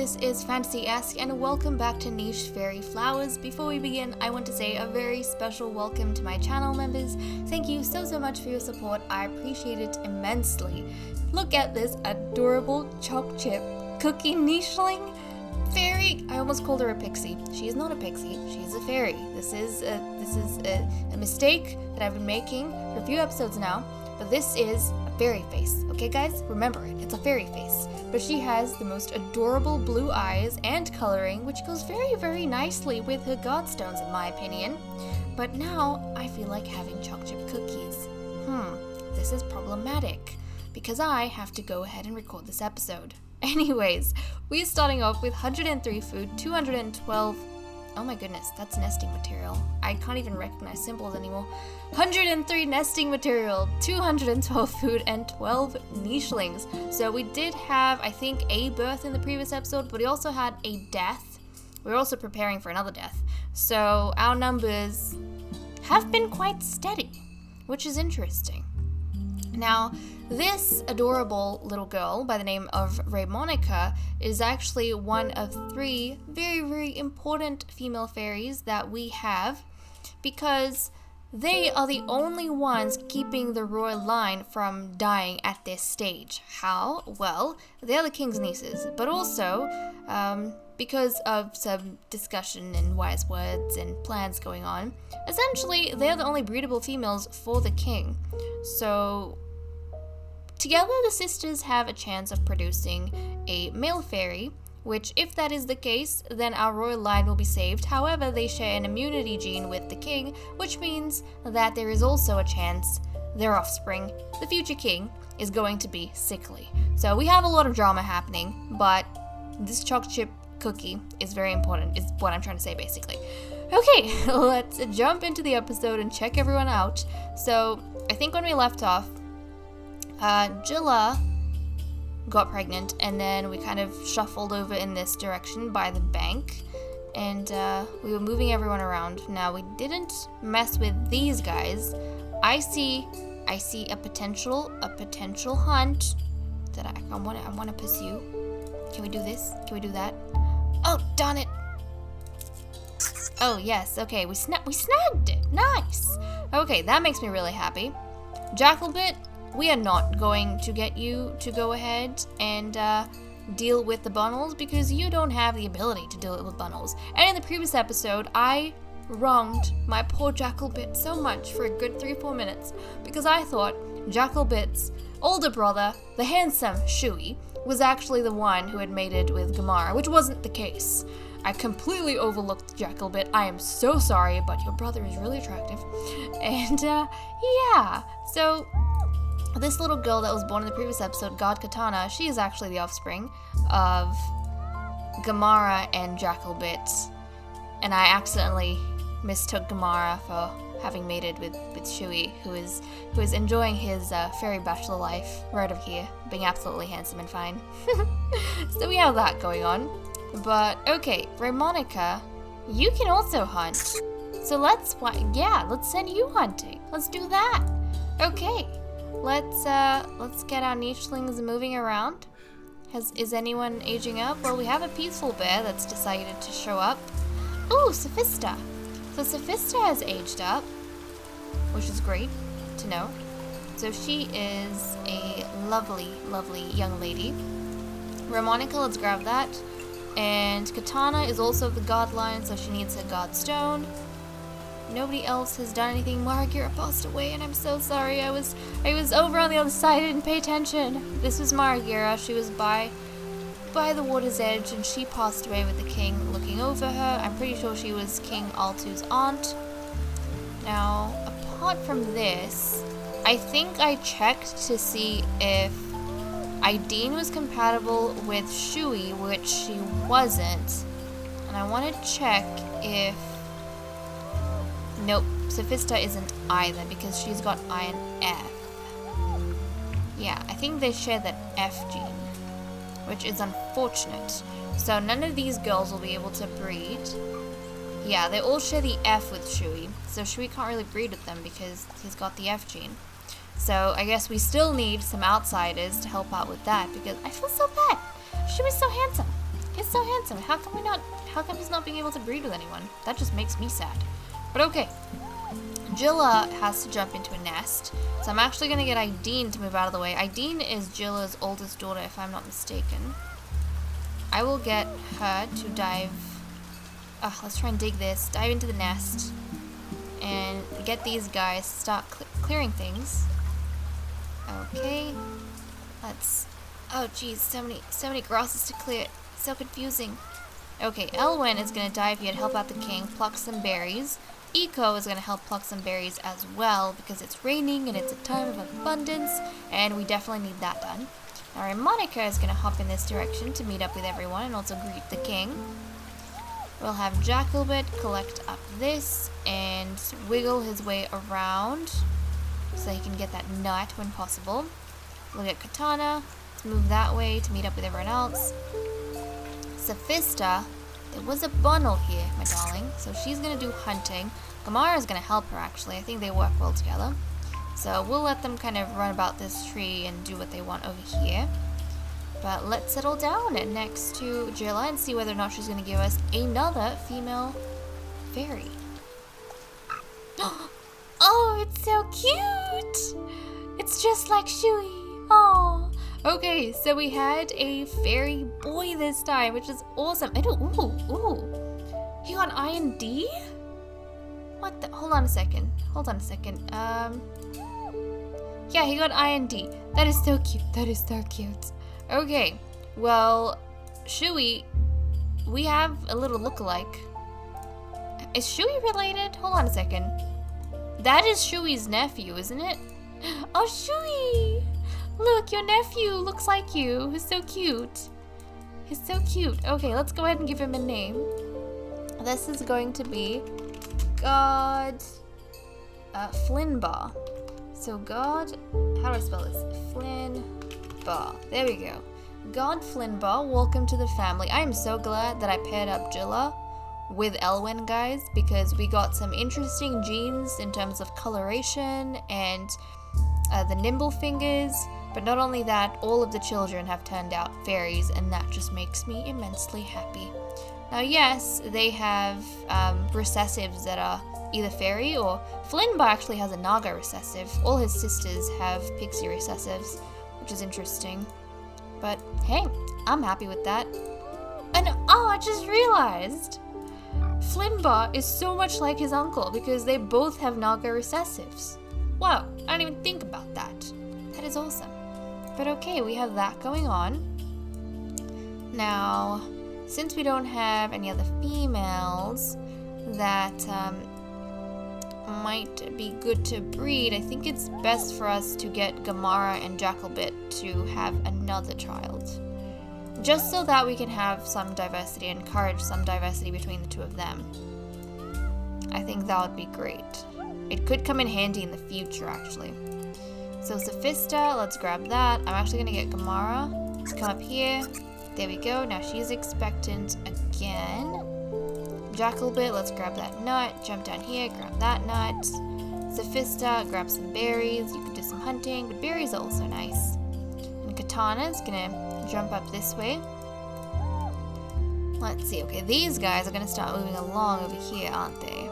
this is Fantasy-esque, and welcome back to Niche Faerie Flowers. Before we begin, I want to say a very special welcome to my channel members. Thank you so much for your support. I appreciate it immensely. Look at this adorable Choc-Chip cookie nicheling fairy. I almost called her a pixie. She is not a pixie. She is a fairy. This is a mistake that I've been making for a few episodes now, but this is a fairy face. Okay, guys, remember it. It's a fairy face. But she has the most adorable blue eyes and coloring, which goes very, very nicely with her godstones, in my opinion. But now I feel like having Choc-Chip cookies. This is problematic because I have to go ahead and record this episode. Anyways, we're starting off with 103 food, 212. Oh my goodness, that's nesting material. I can't even recognize symbols anymore. 103 nesting material, 212 food, and 12 nichelings. So we did have, I think, a birth in the previous episode, but we also had a death. We're also preparing for another death. So our numbers have been quite steady, which is interesting. Now, this adorable little girl by the name of Ramonica is actually one of 3 very, very important female fairies that we have, because they are the only ones keeping the royal line from dying at this stage. How? Well, they are the king's nieces, but also because of some discussion and wise words and plans going on, essentially they are the only breedable females for the king. So together, the sisters have a chance of producing a male fairy, which, if that is the case, then our royal line will be saved. However, they share an immunity gene with the king, which means that there is also a chance their offspring, the future king, is going to be sickly. So we have a lot of drama happening, but this Choc-Chip cookie is very important, is what I'm trying to say, basically. Okay, let's jump into the episode and check everyone out. So I think when we left off, Jilla got pregnant, and then we kind of shuffled over in this direction by the bank, and we were moving everyone around. Now, we didn't mess with these guys. I see a potential hunt that I want to pursue. Can we do this? Can we do that? Oh, darn it! Oh yes, okay, we snagged it. Nice. Okay, that makes me really happy. Jackalbit, we are not going to get you to go ahead and deal with the bundles, because you don't have the ability to deal with bundles. And in the previous episode, I wronged my poor Jackalbit so much for a good 3-4 minutes, because I thought Jackalbit's older brother, the handsome Shui, was actually the one who had mated with Gamara, which wasn't the case. I completely overlooked Jackalbit. I am so sorry, but your brother is really attractive. And yeah, so this little girl that was born in the previous episode, God Katana, she is actually the offspring of Gamara and Jackalbit. And I accidentally mistook Gamara for having mated with Shui, who is enjoying his fairy bachelor life right over here, being absolutely handsome and fine. So we have that going on. But okay, Ramonica, you can also hunt. So let's send you hunting. Let's do that. Okay. Let's get our nichelings moving around. Is anyone aging up? Well, we have a peaceful bear that's decided to show up. Ooh, Sophista. So Sophista has aged up, which is great to know. So she is a lovely, lovely young lady. Ramonica, let's grab that. And Katana is also of the god line, so she needs a god stone. Nobody else has done anything. Margira passed away, and I'm so sorry. I was over on the other side. I didn't pay attention. This was Margira. She was by the water's edge, and she passed away with the king looking over her. I'm pretty sure she was King Altu's aunt. Now, apart from this, I think I checked to see if Ideen was compatible with Shui, which she wasn't. And I want to check if... Nope, Sophista isn't either, because she's got I and F. Yeah, I think they share that F gene, which is unfortunate. So none of these girls will be able to breed. Yeah, they all share the F with Shui, so Shui can't really breed with them because he's got the F gene. So I guess we still need some outsiders to help out with that, because I feel so bad. Shui's so handsome. He's so handsome. How come he's not being able to breed with anyone? That just makes me sad. But okay. Jilla has to jump into a nest. So I'm actually going to get Ideen to move out of the way. Ideen is Jilla's oldest daughter, if I'm not mistaken. I will get her to dive. Let's try and dig this. Dive into the nest. And get these guys to start clearing things. Okay. Let's... Oh, geez. So many grasses to clear. So confusing. Okay, Elwyn is going to dive here and help out the king. Pluck some berries. Eco is going to help pluck some berries as well because it's raining and it's a time of abundance. And we definitely need that done. Alright, Monica is going to hop in this direction to meet up with everyone and also greet the king. We'll have Jackalbit collect up this and wiggle his way around so he can get that nut when possible. We'll get Katana. Let's move that way to meet up with everyone else. Sophista, there was a bundle here, my darling, so she's going to do hunting. Gamara's going to help her, actually. I think they work well together. So we'll let them kind of run about this tree and do what they want over here. But let's settle down next to Jilla and see whether or not she's going to give us another female fairy. Oh, it's so cute! It's just like Shui. Oh. Okay, so we had a fairy boy this time, which is awesome. Ooh. He got IND? What the? Hold on a second. Yeah, he got IND. That is so cute. Okay, well, Shui, we have a little lookalike. Is Shui related? Hold on a second. That is Shui's nephew, isn't it? Oh, Shui! Look, your nephew looks like you. He's so cute. Okay, let's go ahead and give him a name. This is going to be God Flinbar. So God, how do I spell this? Flinbar. There we go. God Flinbar, welcome to the family. I am so glad that I paired up Jilla with Elwyn, guys, because we got some interesting genes in terms of coloration and the nimble fingers. But not only that, all of the children have turned out fairies, and that just makes me immensely happy. Now, yes, they have recessives that are either fairy or Flinbar actually has a Naga recessive. All his sisters have pixie recessives, which is interesting. But hey, I'm happy with that. And I just realized Flinbar is so much like his uncle because they both have Naga recessives. Wow, I didn't even think about that. That is awesome. But okay, we have that going on. Now, since we don't have any other females that might be good to breed, I think it's best for us to get Gamara and Jackalbit to have another child. Just so that we can have some diversity, encourage some diversity between the two of them. I think that would be great. It could come in handy in the future, actually. So Sophista, let's grab that. I'm actually going to get Gamara to come up here. There we go. Now she's expectant again. Jackalbit, let's grab that nut. Jump down here, grab that nut. Sophista, grab some berries. You can do some hunting, but berries are also nice. And Katana's going to jump up this way. Let's see. Okay, these guys are going to start moving along over here, aren't they?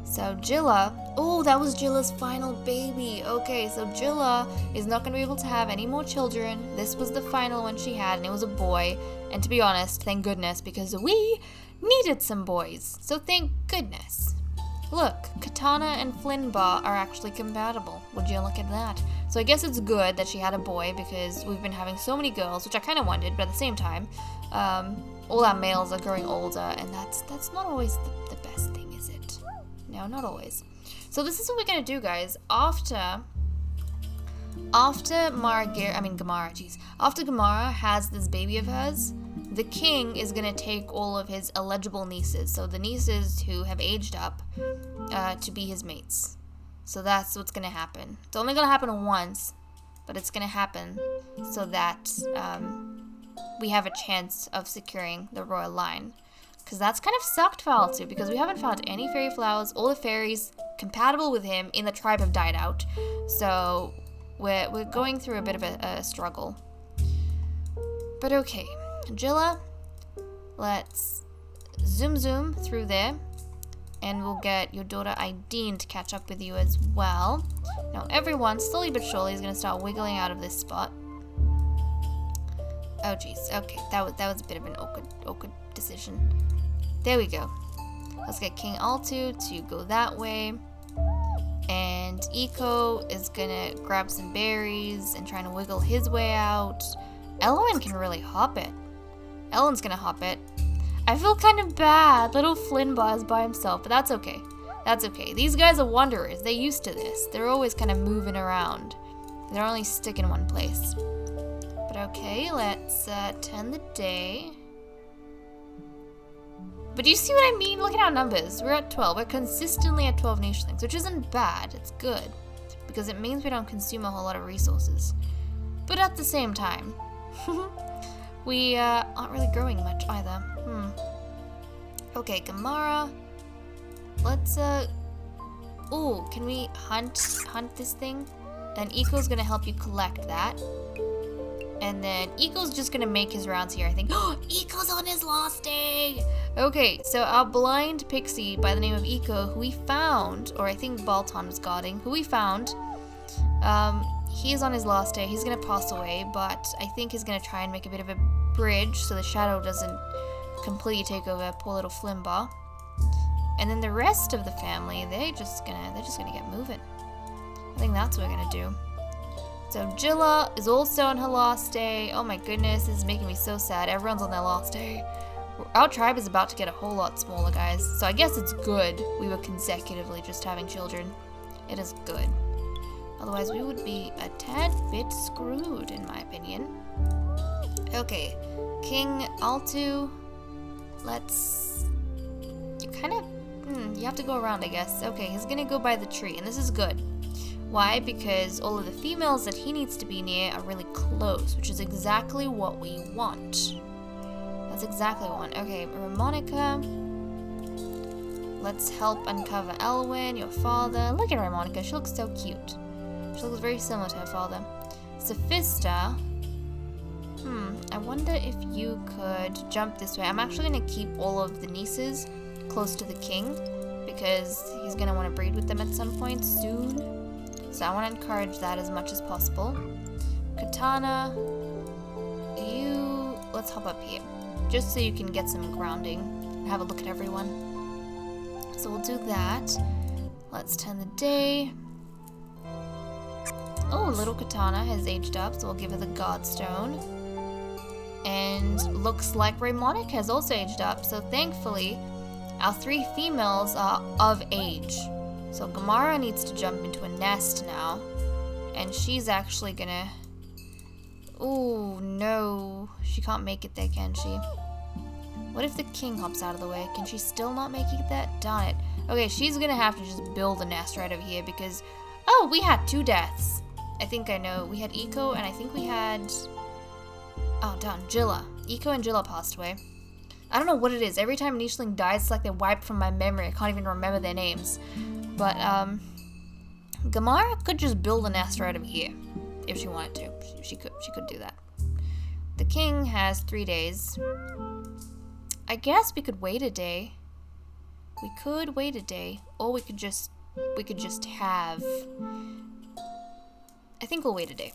So Jilla, oh, that was Jilla's final baby. Okay, so Jilla is not going to be able to have any more children. This was the final one she had, and it was a boy. And to be honest, thank goodness, because we needed some boys. So thank goodness. Look, Katana and Flinbar are actually compatible. Would you look at that? So I guess it's good that she had a boy, because we've been having so many girls, which I kind of wanted, but at the same time, all our males are growing older, and that's not always the best thing, is it? No, not always. So this is what we're gonna do, guys. After Gamara has this baby of hers, the king is gonna take all of his eligible nieces, so the nieces who have aged up, to be his mates. So that's what's gonna happen. It's only gonna happen once, but it's gonna happen so that we have a chance of securing the royal line. Because that's kind of sucked for Altu, because we haven't found any Faerie Flowers. All the fairies compatible with him in the tribe have died out. So we're going through a bit of a struggle. But okay, Jilla, Let's zoom through there. And we'll get your daughter Ideen to catch up with you as well. Now everyone, slowly but surely, is going to start wiggling out of this spot. Oh jeez, okay, that was a bit of an awkward decision. There we go. Let's get King Altu to go that way. And Eco is gonna grab some berries and trying to wiggle his way out. Elwyn can really hop it. Ellen's gonna hop it. I feel kind of bad. Little Flynnbar is by himself, but that's okay. That's okay. These guys are wanderers. They're used to this. They're always kind of moving around. They're only stuck in one place. But okay, let's turn the day. But do you see what I mean? Look at our numbers. We're at 12. We're consistently at 12 nichelings, which isn't bad. It's good. Because it means we don't consume a whole lot of resources. But at the same time, we aren't really growing much either. Okay, Gamara. Let's, ooh, can we hunt this thing? And Eco's gonna help you collect that. And then Eco's just gonna make his rounds here, I think. Oh, Eco's on his last day! Okay, so our blind pixie by the name of Eco, who we found, or I think Balton was guarding, who we found, he is on his last day. He's gonna pass away, but I think he's gonna try and make a bit of a bridge so the shadow doesn't completely take over poor little Flynnbar. And then the rest of the family, they're just gonna get moving. I think that's what we're gonna do. So Jilla is also on her last day. Oh my goodness, this is making me so sad. Everyone's on their last day. Our tribe is about to get a whole lot smaller, guys. So I guess it's good we were consecutively just having children. It is good. Otherwise we would be a tad bit screwed, in my opinion. Okay, King Altu. Let's... You kind of... you have to go around, I guess. Okay, he's gonna go by the tree, and this is good. Why? Because all of the females that he needs to be near are really close, which is exactly what we want. That's exactly what we want. Okay, Ramonica. Let's help uncover Elwyn, your father. Look at Ramonica, she looks so cute. She looks very similar to her father. Sophista. I wonder if you could jump this way. I'm actually going to keep all of the nieces close to the king because he's going to want to breed with them at some point soon. So I want to encourage that as much as possible. Katana, let's hop up here just so you can get some grounding and have a look at everyone. So we'll do that. Let's turn the day. Oh, little Katana has aged up, so we'll give her the Godstone. And looks like Ramonica has also aged up, so thankfully our 3 females are of age. So Gamara needs to jump into a nest now, and she's actually gonna... Oh no, she can't make it there, can she? What if the king hops out of the way? Can she still not make it there? Darn it. Okay, she's gonna have to just build a nest right over here because... Oh, we had 2 deaths. I think I know. We had Eco, and I think we had... Oh, darn, Jilla. Eco and Jilla passed away. I don't know what it is. Every time a nicheling dies, it's like they're wiped from my memory. I can't even remember their names. But, Gamara could just build a nest right over here. If she wanted to. She could do that. The king has 3 days. I guess we could wait a day. We could wait a day. Or we could just have... I think we'll wait a day.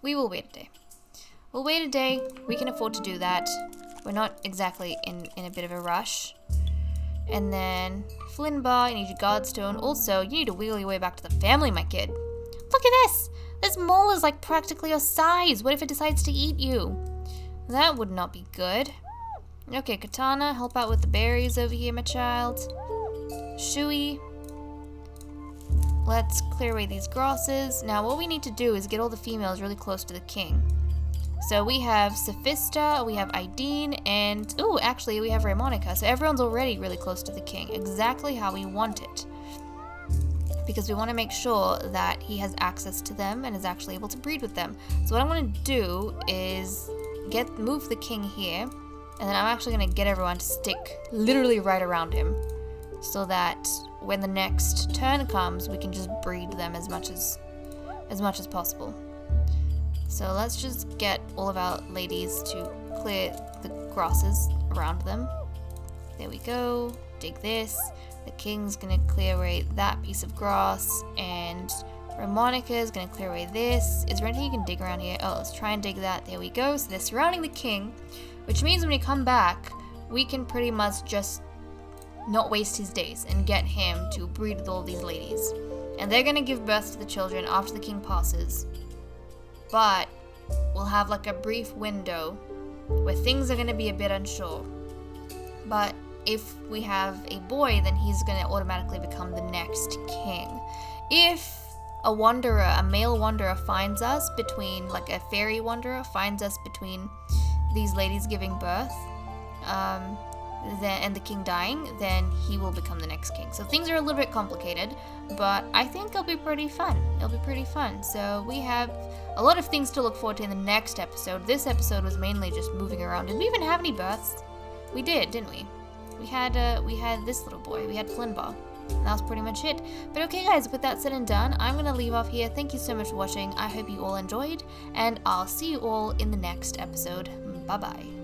We will wait a day. We'll wait a day. We can afford to do that. We're not exactly in a bit of a rush. And then Flynnbar, you need your Godstone. Also, you need to wheel your way back to the family, my kid. Look at this! This mole is like practically your size. What if it decides to eat you? That would not be good. Okay, Katana, help out with the berries over here, my child. Shui. Let's clear away these grasses. Now, what we need to do is get all the females really close to the king. So we have Sophista, we have Ideen, and... Ooh, actually, we have Ramonica. So everyone's already really close to the king. Exactly how we want it. Because we want to make sure that he has access to them and is actually able to breed with them. So what I want to do is move the king here. And then I'm actually going to get everyone to stick literally right around him. So that when the next turn comes, we can just breed them as much as possible. So let's just get all of our ladies to clear the grasses. around them. There we go. Dig this. The king's gonna clear away that piece of grass, and Ramonica is gonna clear away this. Is there anything you can dig around here? Oh, let's try and dig that. There we go. So they're surrounding the king, which means when we come back, we can pretty much just not waste his days and get him to breed with all these ladies. And they're gonna give birth to the children after the king passes. But we'll have like a brief window where things are gonna be a bit unsure. But if we have a boy, then he's gonna automatically become the next king. If a wanderer, a male wanderer finds us between, like a fairy wanderer finds us between these ladies giving birth, and the king dying, then he will become the next king. So things are a little bit complicated, but I think it'll be pretty fun. It'll be pretty fun. So we have a lot of things to look forward to in the next episode. This episode was mainly just moving around. Did we even have any births? We did, didn't we? We had this little boy. We had Flinbar. And that was pretty much it. But okay guys, with that said and done, I'm going to leave off here. Thank you so much for watching. I hope you all enjoyed, and I'll see you all in the next episode. Bye bye.